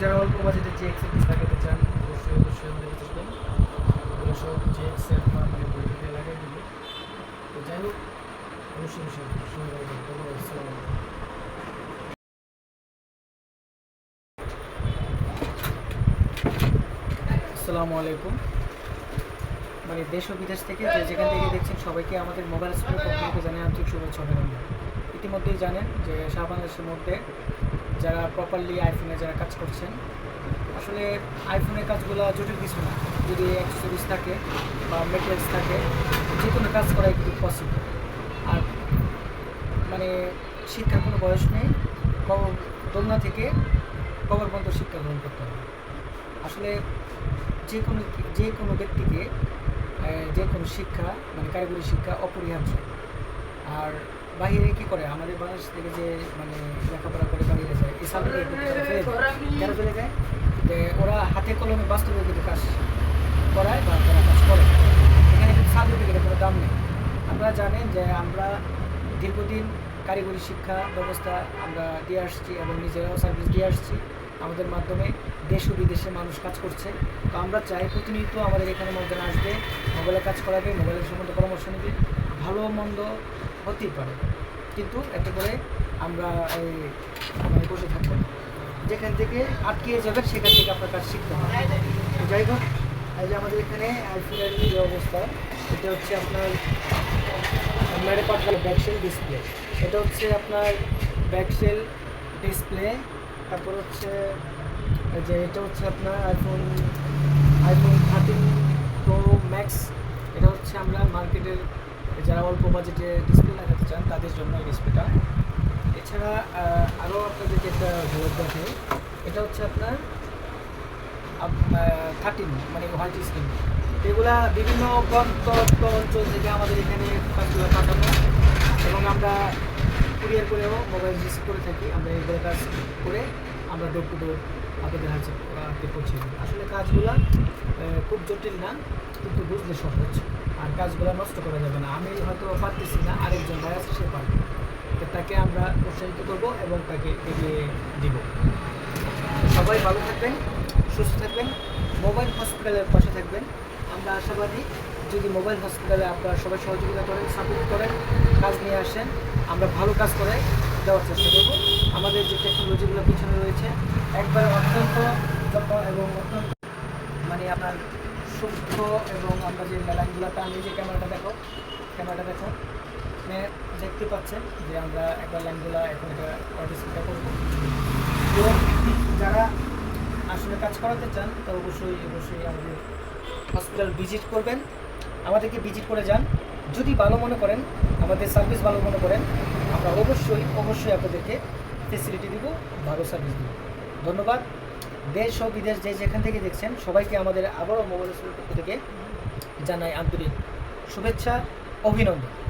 যারা অল্প বাজেটে যে এক্সেল লাগাতে চান অবশ্যই আমাদের কাছে আসবেন। এগুলো সব যে এক্সেল মানে বইতে লাগাই দিব। তো যাই হোক অবশ্যই সময় লাগবে। ধন্যবাদ। আসসালামু আলাইকুম। মানে দেশ ও বিদেশ থেকে যে যেখান থেকে দেখছেন সবাইকে আমাদের মোবাইল স্কুলের পক্ষ থেকে জানাই আন্তরিক শুভেচ্ছা অভিনন্দন। ইতিমধ্যেই জানেন যে সারা বাংলাদেশের মধ্যে যারা প্রপারলি আইফোনে যারা কাজ করছেন, আসলে আইফোনের কাজগুলো জটিল কিছু না। যদি অ্যাক্সেসরিজ থাকে বা মেটেরিয়ালস থাকে, যে কোনো কাজ করাই কিন্তু পসিবল। আর মানে শিক্ষার কোনো বয়স নেই, দোলনা থেকে কবর পর্যন্ত শিক্ষা গ্রহণ করতে হবে। আসলে যে কোনো ব্যক্তিকে যে কোনো শিক্ষা মানে কারিগরি শিক্ষা অপরিহার্য। আর বাহিরে কী করে, আমাদের বাংলাদেশ থেকে যে মানে লেখাপড়া করে বাহিরে যায়, এই সার্টিফিকেট কেন ফেলে যায়? যে ওরা হাতে কলমে বাস্তবে কিন্তু কাজ করায় বা তারা কাজ করে। এখানে কিন্তু সার্টিফিকেটের কোনো দাম নেই। আপনারা জানেন যে আমরা দীর্ঘদিন কারিগরি শিক্ষা ব্যবস্থা আমরা দিয়ে আসছি এবং নিজেরাও সার্ভিস দিয়ে আসছি। আমাদের মাধ্যমে দেশ ও বিদেশে মানুষ কাজ করছে। তো আমরা চাই প্রতিনিয়ত আমাদের এখানে লোকজন আসবে, মোবাইলে কাজ করাবে, মোবাইলের সম্বন্ধে পরামর্শ নেবে। ভালো মন্দ হতেই পারে, কিন্তু একটা করে আমরা মানে বসে থাকবো না। যেখান থেকে আটকিয়ে যাবেন সেখান থেকে আপনার কাজ শিখতে হবে। তো যাই হোক, এই যে আমাদের এখানে আইফোনের যে অবস্থা, এটা হচ্ছে আপনার ব্যাকসেল ডিসপ্লে। এটা হচ্ছে আপনার ব্যাকসেল ডিসপ্লে। তারপর হচ্ছে যে এটা হচ্ছে আপনার আইফোন 13 প্রো ম্যাক্স। এটা হচ্ছে আমরা মার্কেটের যারা অল্প বাজেটে ডিসপ্লে লাগাতে চান তাদের জন্য এই ডিসপ্লেটা। এছাড়া আরও আপনাদেরকে একটা বোর্ড দেখে, এটা হচ্ছে আপনার 13 মানে হোয়াইট স্ক্রিন। এগুলা বিভিন্ন অঞ্চল থেকে আমাদের এখানে কাজগুলো পাঠানো এবং আমরা কুরিয়ার করেও মোবাইল রিসিভ করে থাকি। আমরা এগুলো কাজ করে আমরা ডোর টু ডোর আপনাদের হাতে পৌঁছে দিই। আসলে কাজগুলো খুব জটিল না, কিন্তু বুঝলে সহজ। আর কাজগুলো নষ্ট করা যাবে না। আমি হয়তো পারতেছি না, আরেকজন ভাই আছে সে পারবে, তো তাকে আমরা উৎসাহিত করবো এবং তাকে এগিয়ে দিব। সবাই ভালো থাকবেন, সুস্থ থাকবেন, মোবাইল হসপিটালের পাশে থাকবেন। আমরা আশাবাদী যদি মোবাইল হসপিটালে আপনারা সবাই সহযোগিতা করেন, সাপোর্ট করেন, কাজ নিয়ে আসেন, আমরা ভালো কাজ করে দেওয়ার চেষ্টা করব। আমাদের যে টেকনোলজিগুলো পিছনে রয়েছে একবারে অত্যন্ত যত্ন এবং অত্যন্ত মানে আপনার সূক্ষ্ম, এবং আমরা যে লাইনগুলো টানি, যে ক্যামেরাটা দেখো দেখতে পাচ্ছেন যে আমরা একবার লাইনগুলো এখন এটা ডিসপ্লে করব। তো যারা আসলে কাজ করাতে চান তা অবশ্যই আমাদের হসপিটাল ভিজিট করবেন, আমাদেরকে ভিজিট করে যান। যদি ভালো মনে করেন, আমাদের সার্ভিস ভালো মনে করেন, আমরা অবশ্যই আপনাদেরকে ফেসিলিটি দিব, ভালো সার্ভিস দিব। ধন্যবাদ। দেশ ও বিদেশ যে যেখান থেকে দেখছেন সবাইকে আমাদের আবারও মোবাইল স্কুলের পক্ষ থেকে জানাই আন্তরিক শুভেচ্ছা, অভিনন্দন।